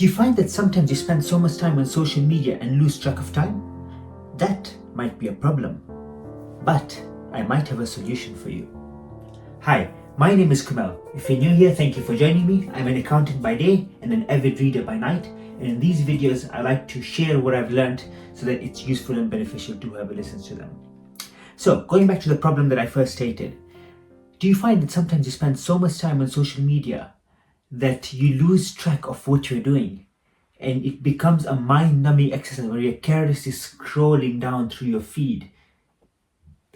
Do you find that sometimes you spend so much time on social media and lose track of time? That might be a problem, but I might have a solution for you. Hi, my name is Kumail. If you're new here, thank you for joining me. I'm an accountant by day and an avid reader by night. And in these videos, I like to share what I've learned so that it's useful and beneficial to whoever listens to them. So, going back to the problem that I first stated, do you find that sometimes you spend so much time on social media that you lose track of what you're doing? And it becomes a mind-numbing exercise where you're carelessly scrolling down through your feed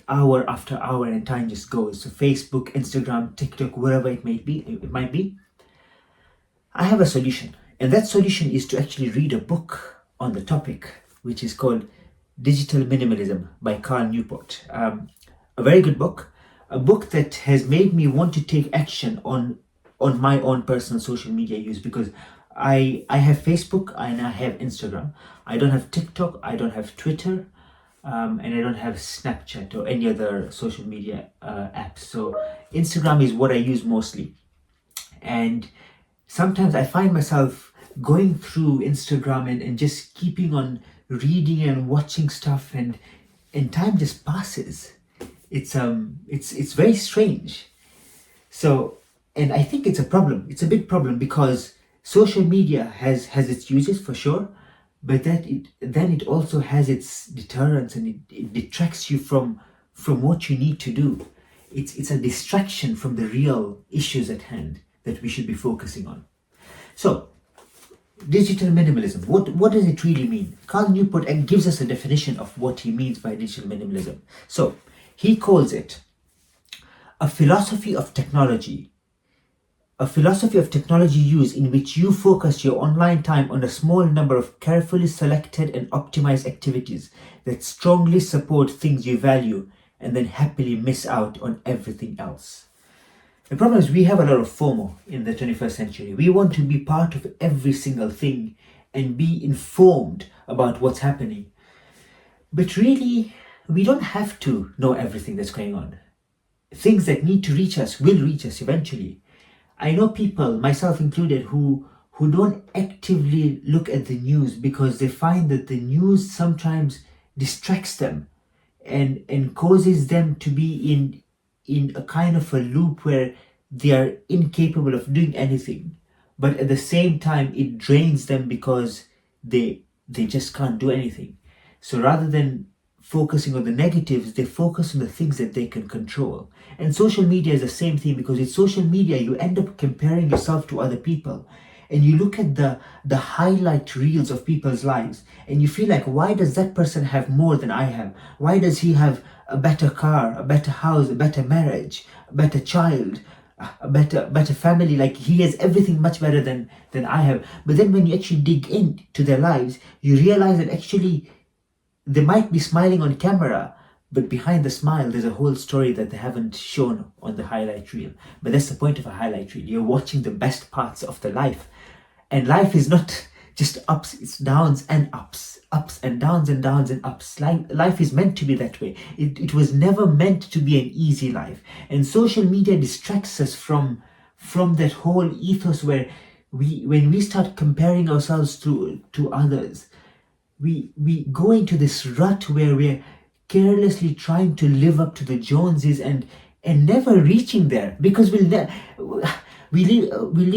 hour after hour and time just goes. So Facebook, Instagram, TikTok, wherever it might be. I have a solution. And that solution is to actually read a book on the topic, which is called Digital Minimalism by Newport. A very good book. A book that has made me want to take action on my own personal social media use, because I have Facebook and I have Instagram. I don't have TikTok, I don't have Twitter, and I don't have Snapchat or any other social media apps. So Instagram is what I use mostly. And sometimes I find myself going through Instagram and just keeping on reading and watching stuff, and time just passes. It's very strange. So, and I think it's a problem. It's a big problem because social media has its uses for sure, but then it also has its deterrents, and it detracts you from what you need to do. It's a distraction from the real issues at hand that we should be focusing on. So, digital minimalism, what does it really mean? Carl Newport gives us a definition of what he means by digital minimalism. So, he calls it a philosophy of technology use in which you focus your online time on a small number of carefully selected and optimized activities that strongly support things you value, and then happily miss out on everything else. The problem is we have a lot of FOMO in the 21st century. We want to be part of every single thing and be informed about what's happening. But really, we don't have to know everything that's going on. Things that need to reach us will reach us eventually. I know people, myself included, who don't actively look at the news because they find that the news sometimes distracts them and causes them to be in a kind of a loop where they are incapable of doing anything. But at the same time, it drains them because they just can't do anything. So rather than focusing on the negatives, they focus on the things that they can control. And social media is the same thing, because with social media, you end up comparing yourself to other people. And you look at the highlight reels of people's lives, and you feel like, why does that person have more than I have? Why does he have a better car, a better house, a better marriage, a better child, a better family? Like, he has everything much better than I have. But then when you actually dig into their lives, you realize that actually they might be smiling on camera, but behind the smile, there's a whole story that they haven't shown on the highlight reel. But that's the point of a highlight reel. You're watching the best parts of the life. And life is not just ups, it's downs and ups and downs and downs and ups. Life is meant to be that way. It was never meant to be an easy life. And social media distracts us from that whole ethos where when we start comparing ourselves to others, we go into this rut where we're carelessly trying to live up to the Joneses and never reaching there, because we live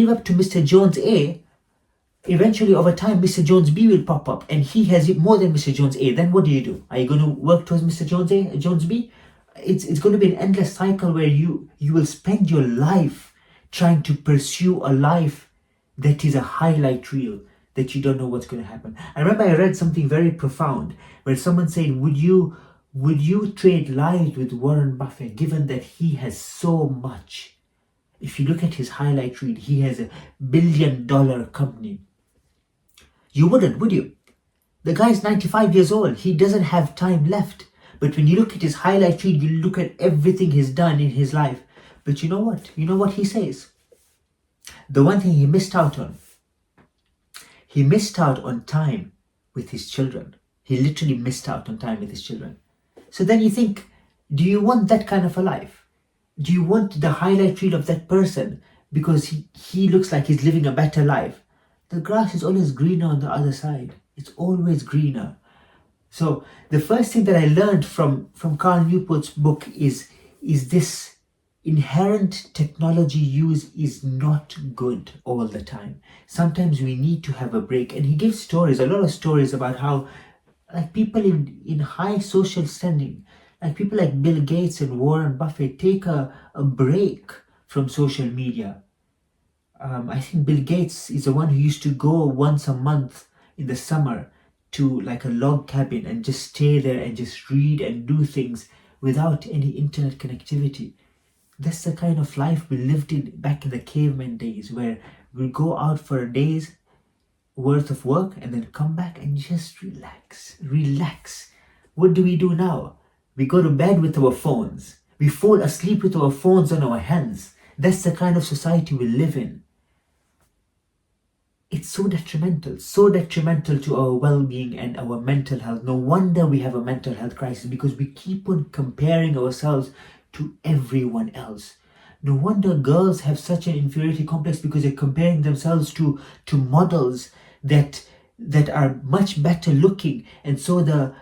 up to Mr. Jones A. Eventually, over time, Mr. Jones B will pop up, and he has it more than Mr. Jones A. Then what do? Are you going to work towards Mr. Jones A, Jones B? It's going to be an endless cycle where you will spend your life trying to pursue a life that is a highlight reel, that you don't know what's going to happen. I remember I read something very profound where someone said, would you trade lives with Warren Buffett, given that he has so much? If you look at his highlight reel, he has $1 billion company. You wouldn't, would you? The guy's 95 years old. He doesn't have time left. But when you look at his highlight reel, you look at everything he's done in his life. But you know what? You know what he says? The one thing he missed out on. He missed out on time with his children. He literally missed out on time with his children. So then you think, do you want that kind of a life? Do you want the highlight reel of that person because he looks like he's living a better life? the grass is always greener on the other side. It's always greener. So the first thing that I learned from Carl Newport's book is this: inherent technology use is not good all the time. Sometimes we need to have a break. And he gives stories, a lot of stories about how like people in high social standing, like people like Bill Gates and Warren Buffett, take a break from social media. I think Bill Gates is the one who used to go once a month in the summer to like a log cabin and just stay there and just read and do things without any internet connectivity. That's the kind of life we lived in back in the caveman days, where we go out for a day's worth of work and then come back and just relax. What do we do now? We go to bed with our phones. We fall asleep with our phones on our hands. That's the kind of society we live in. It's so detrimental to our well-being and our mental health. No wonder we have a mental health crisis, because we keep on comparing ourselves to everyone else. No wonder girls have such an inferiority complex, because they're comparing themselves to models that are much better looking, and so the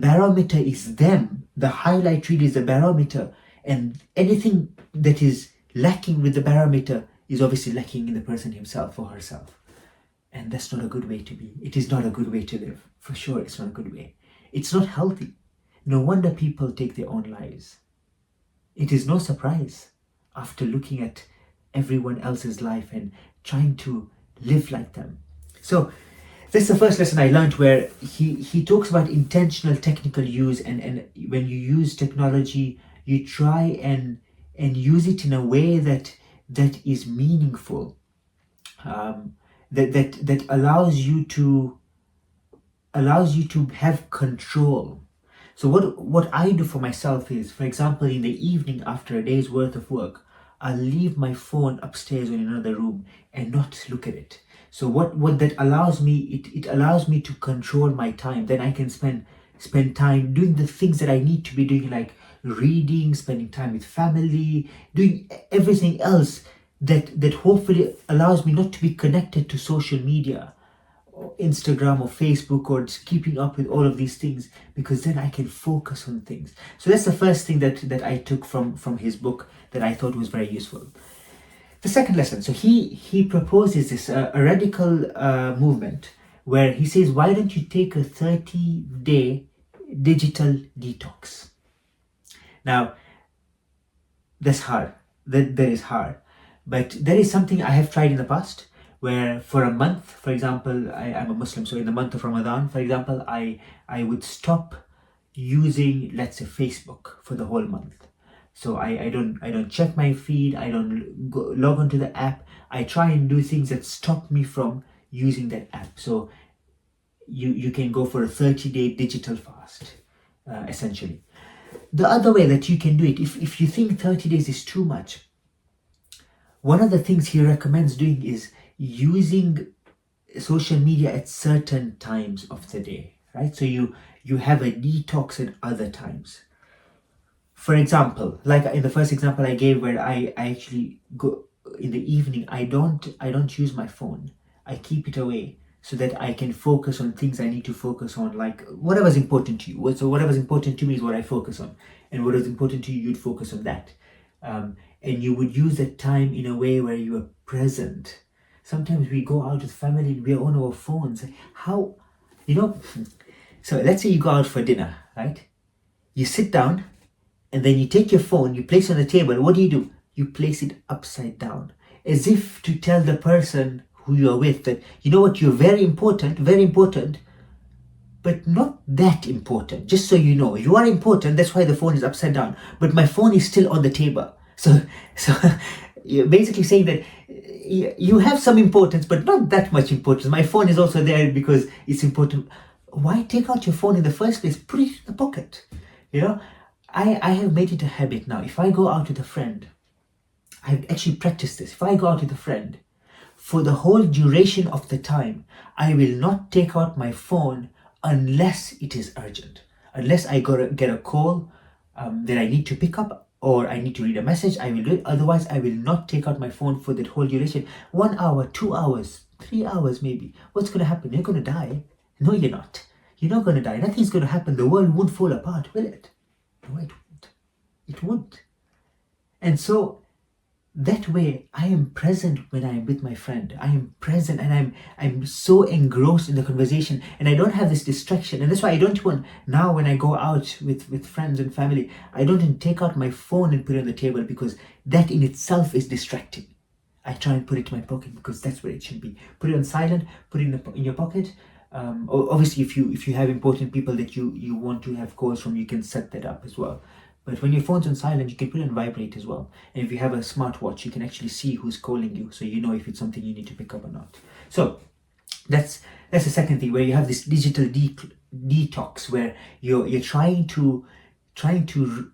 barometer is them. The highlight reel is the barometer, and anything that is lacking with the barometer is obviously lacking in the person himself or herself. And that's not a good way to be. It is not a good way to live. For sure, it's not a good way. It's not healthy. No wonder people take their own lives. It is no surprise, after looking at everyone else's life and trying to live like them. So that's the first lesson I learned, where he talks about intentional technical use, and when you use technology, you try and use it in a way that is meaningful, that allows you to have control. So what I do for myself is, for example, in the evening after a day's worth of work, I'll leave my phone upstairs or in another room and not look at it. So what that allows me, it allows me to control my time. Then I can spend time doing the things that I need to be doing, like reading, spending time with family, doing everything else that hopefully allows me not to be connected to social media, or Instagram or Facebook, or just keeping up with all of these things, because then I can focus on things. So that's the first thing that I took from his book that I thought was very useful. The second lesson, so he proposes this a radical movement, where he says, why don't you take a 30-day digital detox? Now, that's hard. That is hard. But there is something I have tried in the past, where for a month, for example, I'm a Muslim, so in the month of Ramadan, for example, I would stop using, let's say, Facebook for the whole month. So I don't check my feed, I don't log onto the app. I try and do things that stop me from using that app. So you can go for a 30-day digital fast, essentially. The other way that you can do it, if you think 30 days is too much, one of the things he recommends doing is using social media at certain times of the day, right? So you have a detox at other times. For example, like in the first example I gave, where I actually go in the evening, I don't use my phone. I keep it away so that I can focus on things I need to focus on, like whatever's important to you. So whatever's important to me is what I focus on, and what is important to you, you'd focus on that. And you would use that time in a way where you are present. Sometimes we go out with family and we are on our phones. How, so let's say you go out for dinner, right? You sit down and then you take your phone, you place it on the table. What do? You place it upside down, as if to tell the person who you are with that, you know what, you're very important, but not that important. Just so you know, you are important. That's why the phone is upside down. But my phone is still on the table. So you're basically saying that you have some importance, but not that much importance. My phone is also there because it's important. Why take out your phone in the first place? Put it in the pocket. I have made it a habit now. If I go out with a friend, I've actually practiced this. If I go out with a friend, for the whole duration of the time, I will not take out my phone unless it is urgent. Unless I get a call that I need to pick up, or I need to read a message, I will do it. Otherwise, I will not take out my phone for that whole duration. 1 hour, 2 hours, 3 hours maybe. What's going to happen? You're going to die. No, you're not. You're not going to die. Nothing's going to happen. The world won't fall apart, will it? No, it won't. It won't. And so that way I am present when I am with my friend. I am present and I'm so engrossed in the conversation, and I don't have this distraction. And that's why I don't even, now when I go out with friends and family, I don't even take out my phone and put it on the table, because that in itself is distracting. I try and put it in my pocket because that's where it should be. Put it on silent, put it in your pocket. Obviously if you have important people that you want to have calls from, you can set that up as well. But when your phone's on silent, you can put it on vibrate as well. And if you have a smartwatch, you can actually see who's calling you, so you know if it's something you need to pick up or not. So that's the second thing, where you have this digital detox, where you're trying to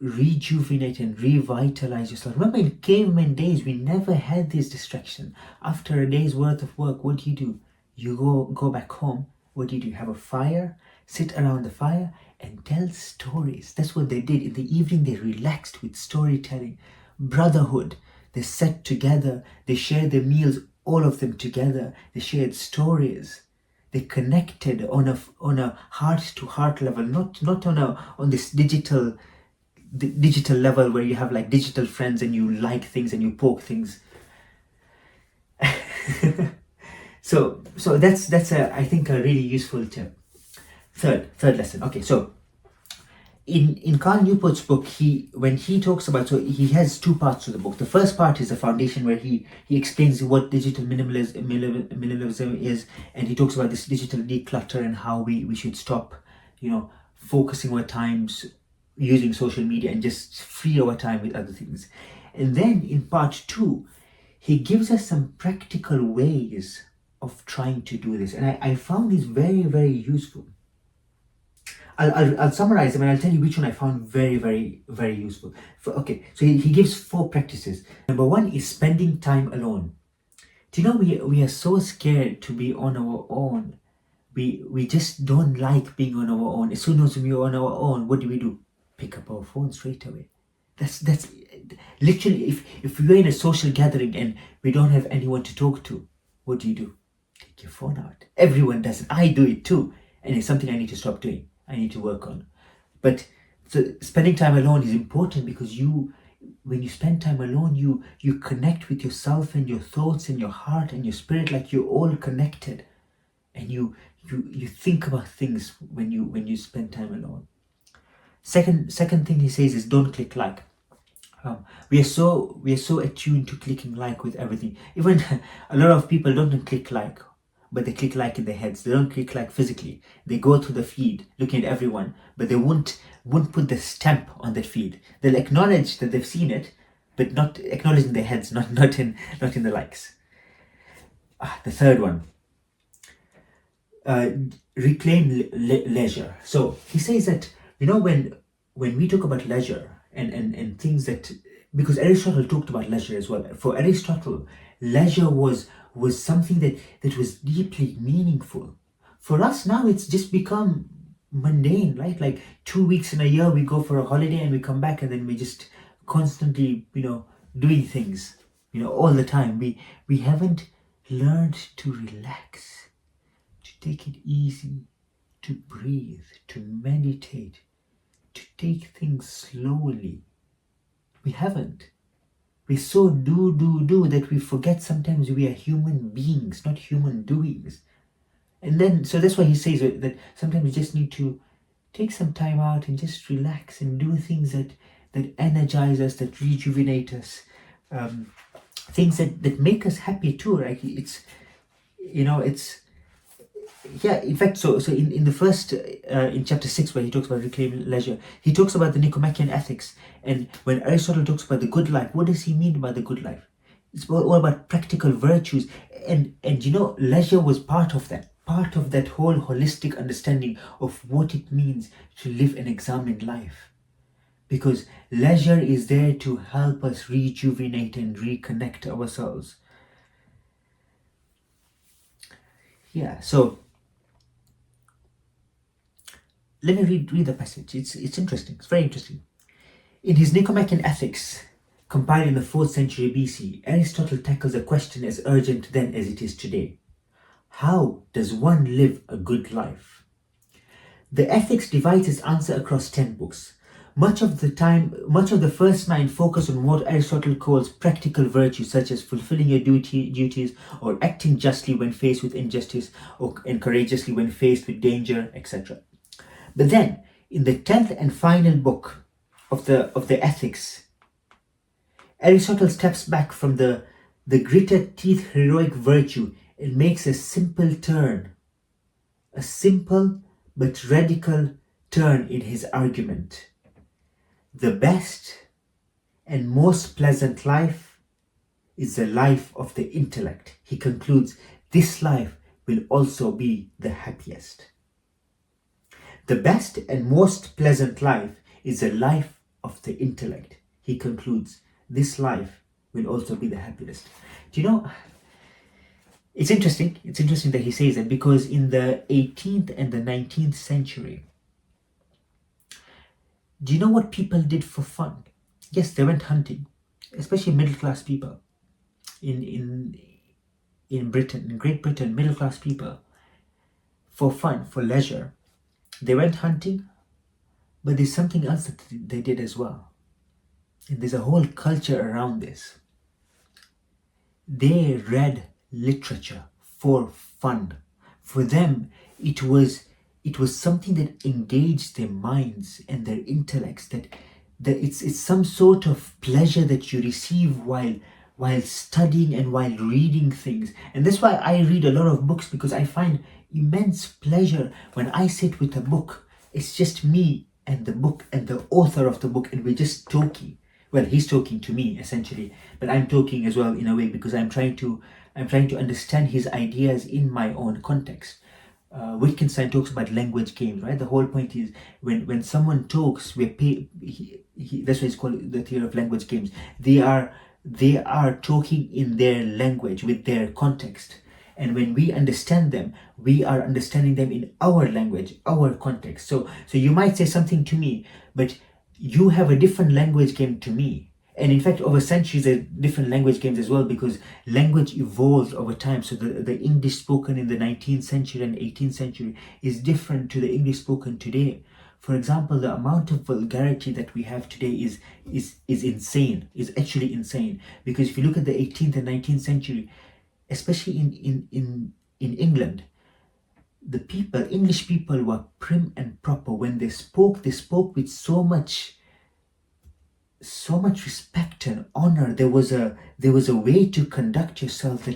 rejuvenate and revitalize yourself. Remember, in caveman days, we never had this distraction. After a day's worth of work, what do? You go back home. What do? You have a fire, sit around the fire and tell stories. That's what they did. In the evening, they relaxed with storytelling, brotherhood. They sat together, they shared their meals, all of them together. They shared stories. They connected on a heart-to-heart level, not on this digital level where you have like digital friends and you like things and you poke things. So that's I think a really useful tip. Third lesson. Okay, so in Carl Newport's book, when he talks about, so he has two parts to the book. The first part is the foundation, where he explains what digital minimalism is, and he talks about this digital declutter and how we should stop, focusing our times using social media and just free our time with other things. And then in part 2, he gives us some practical ways of trying to do this, and I found this very, very useful. I'll summarize them and I'll tell you which one I found very, very, very useful. So he gives 4 practices. Number 1 is spending time alone. Do you know, we are so scared to be on our own. We just don't like being on our own. As soon as we're on our own, what do? Pick up our phone straight away. That's literally, if we're in a social gathering and we don't have anyone to talk to, what do? Take your phone out. Everyone does it. I do it too. And it's something I need to stop doing. I need to work on. But so spending time alone is important, because when you spend time alone, you connect with yourself and your thoughts and your heart and your spirit, like you're all connected, and you think about things when you spend time alone. Second thing he says is don't click like. We are so attuned to clicking like with everything. Even a lot of people don't click like, but they click like in their heads. They don't click like physically. They go through the feed looking at everyone, but they won't put the stamp on that feed. They'll acknowledge that they've seen it, but not acknowledge in their heads, not in the likes. The third one, reclaim leisure. So he says that, when we talk about leisure and things that, because Aristotle talked about leisure as well. For Aristotle, leisure was something that was deeply meaningful. For us now, it's just become mundane, right? Like 2 weeks in a year, we go for a holiday and we come back, and then we just constantly, doing things, all the time. We haven't learned to relax, to take it easy, to breathe, to meditate, to take things slowly. We haven't. We so do that we forget sometimes we are human beings, not human doings. And then, so that's why he says that sometimes we just need to take some time out and just relax and do things that energize us, that rejuvenate us, things that make us happy too. Right? In fact, so in the first, in chapter 6, where he talks about reclaiming leisure, he talks about the Nicomachean ethics. And when Aristotle talks about the good life, what does he mean by the good life? It's all about practical virtues. And leisure was part of that whole holistic understanding of what it means to live an examined life. Because leisure is there to help us rejuvenate and reconnect ourselves. Yeah, so let me read the passage. It's interesting. It's very interesting. In his Nicomachean Ethics, compiled in the 4th century BC, Aristotle tackles a question as urgent then as it is today. How does one live a good life? The ethics divides its answer across 10 books. Much of the first 9 focus on what Aristotle calls practical virtues, such as fulfilling your duties, or acting justly when faced with injustice, and courageously when faced with danger, etc. But then, in the 10th and final book of the ethics, Aristotle steps back from the gritted teeth heroic virtue and makes a simple but radical turn in his argument. The best and most pleasant life is the life of the intellect. He concludes, this life will also be the happiest. The best and most pleasant life is the life of the intellect. He concludes, this life will also be the happiest. Do you know, it's interesting that he says that, because in the 18th and the 19th century, do you know what people did for fun? Yes, they went hunting, especially middle class people in Britain, in Great Britain, middle class people, for fun, for leisure. They went hunting, but there's something else that they did as well. And there's a whole culture around this. They read literature for fun. For them, it was something that engaged their minds and their intellects, that it's some sort of pleasure that you receive while studying and while reading things. And that's why I read a lot of books, because I find immense pleasure when I sit with a book. It's just me and the book and the author of the book, and we're just talking. Well, he's talking to me essentially, but I'm talking as well in a way, because I'm trying to understand his ideas in my own context. Wittgenstein talks about language games, right? The whole point is when someone talks, that's why it's called the theory of language games. They are talking in their language with their context, and when we understand them, we are understanding them in our language, our context. So you might say something to me, but you have a different language game to me. And in fact, over centuries, there are different language games as well, because language evolves over time. So the English spoken in the 19th century and 18th century is different to the English spoken today. For example, the amount of vulgarity that we have today is insane, is actually insane. Because if you look at the 18th and 19th century, especially in England, English people were prim and proper. When they spoke with so much respect and honor. There was a way to conduct yourself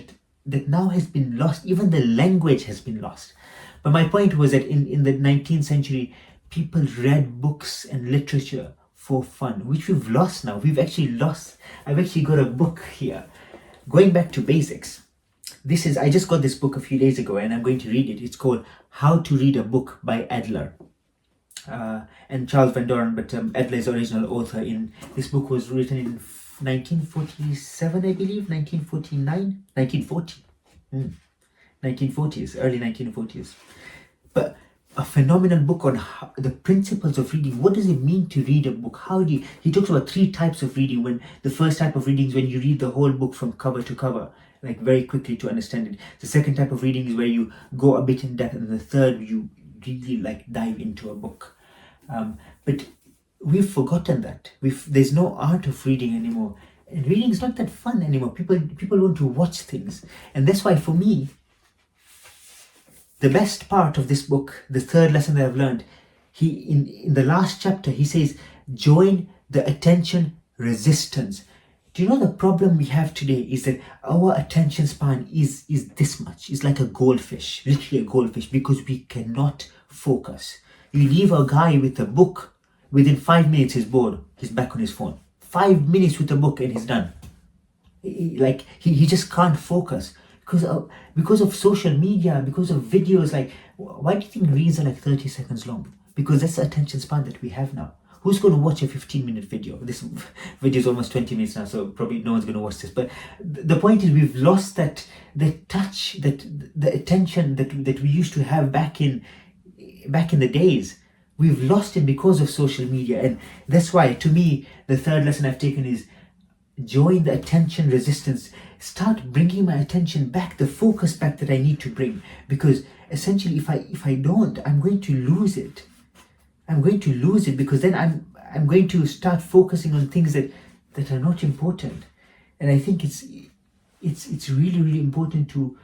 that now has been lost. Even the language has been lost. But my point was that in the 19th century, people read books and literature for fun, which we've lost now. We've actually lost. I've actually got a book here, going back to basics. I just got this book a few days ago, and I'm going to read it. It's called How to Read a Book by Adler. And Charles Van Doren, but Adler is the original author. In this book was written in 1947, I believe, 1940, early 1940s. But a phenomenal book on the principles of reading. What does it mean to read a book? He talks about 3 types of reading. When the first type of reading is when you read the whole book from cover to cover, like very quickly to understand it. The second type of reading is where you go a bit in depth, and the third, you really dive into a book. But we've forgotten that. There's no art of reading anymore, and reading is not that fun anymore. People want to watch things, and that's why for me, the best part of this book, the third lesson that I've learned, in the last chapter he says, join the attention resistance. Do you know the problem we have today is that our attention span is this much. It's like a goldfish, literally a goldfish, because we cannot focus. You leave a guy with a book, within 5 minutes he's bored, he's back on his phone. 5 minutes with a book and he's done. He just can't focus because of social media, because of videos. Why do you think reels are 30 seconds long? Because that's the attention span that we have now. Who's going to watch a 15-minute video? This video is almost 20 minutes now, so probably no one's going to watch this. But the point is, we've lost the touch, the attention that we used to have back in the days. We've lost it because of social media. And that's why, to me, the third lesson I've taken is join the attention resistance. Start bringing my attention back, the focus back that I need to bring. Because essentially, if I don't, I'm going to lose it. I'm going to lose it because then I'm going to start focusing on things that are not important. And I think it's really, really important to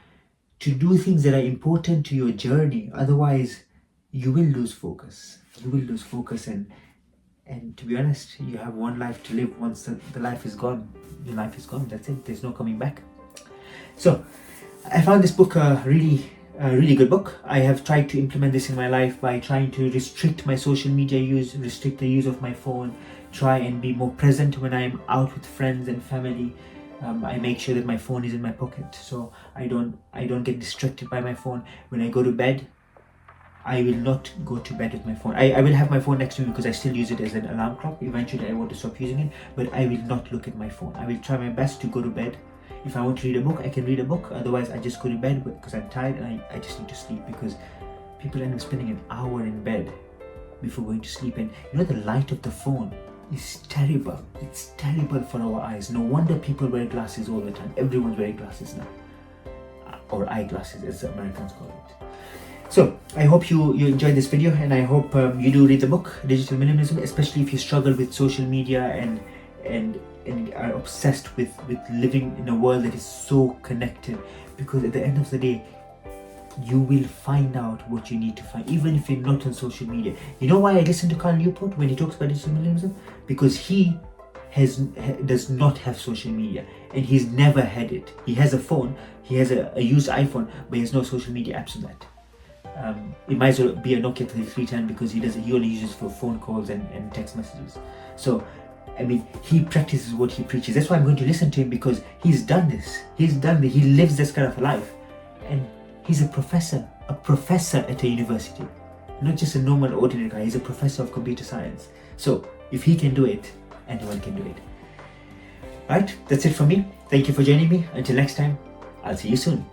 do things that are important to your journey. Otherwise, you will lose focus. You will lose focus, and to be honest, you have one life to live. Once the life is gone, your life is gone. That's it. There's no coming back. So, I found this book a really good book. I have tried to implement this in my life by trying to restrict my social media use, restrict the use of my phone, try and be more present when I'm out with friends and family. I make sure that my phone is in my pocket, so I don't get distracted by my phone. When I go to bed, I will not go to bed with my phone. I will have my phone next to me because I still use it as an alarm clock. Eventually I want to stop using it, but I will not look at my phone. I will try my best to go to bed. If I want to read a book, I can read a book. Otherwise, I just go to bed because I'm tired and I just need to sleep, because people end up spending an hour in bed before going to sleep. And the light of the phone is terrible. It's terrible for our eyes. No wonder people wear glasses all the time. Everyone's wearing glasses now. Or eyeglasses, as the Americans call it. So, I hope you enjoyed this video, and I hope you do read the book, Digital Minimalism, especially if you struggle with social media and are obsessed with living in a world that is so connected. Because at the end of the day, you will find out what you need to find, even if you're not on social media. You know why I listen to Carl Newport when he talks about digital minimalism? Because he does not have social media, and he's never had it. He has a phone, he has a used iPhone, but he has no social media apps on that. It might as well be a Nokia 3310 because he only uses for phone calls and text messages. So, I mean, he practices what he preaches. That's why I'm going to listen to him, because he's done this. He lives this kind of a life. And he's a professor at a university. Not just a normal, ordinary guy. He's a professor of computer science. So, if he can do it, anyone can do it. Right? That's it from me. Thank you for joining me. Until next time, I'll see you soon.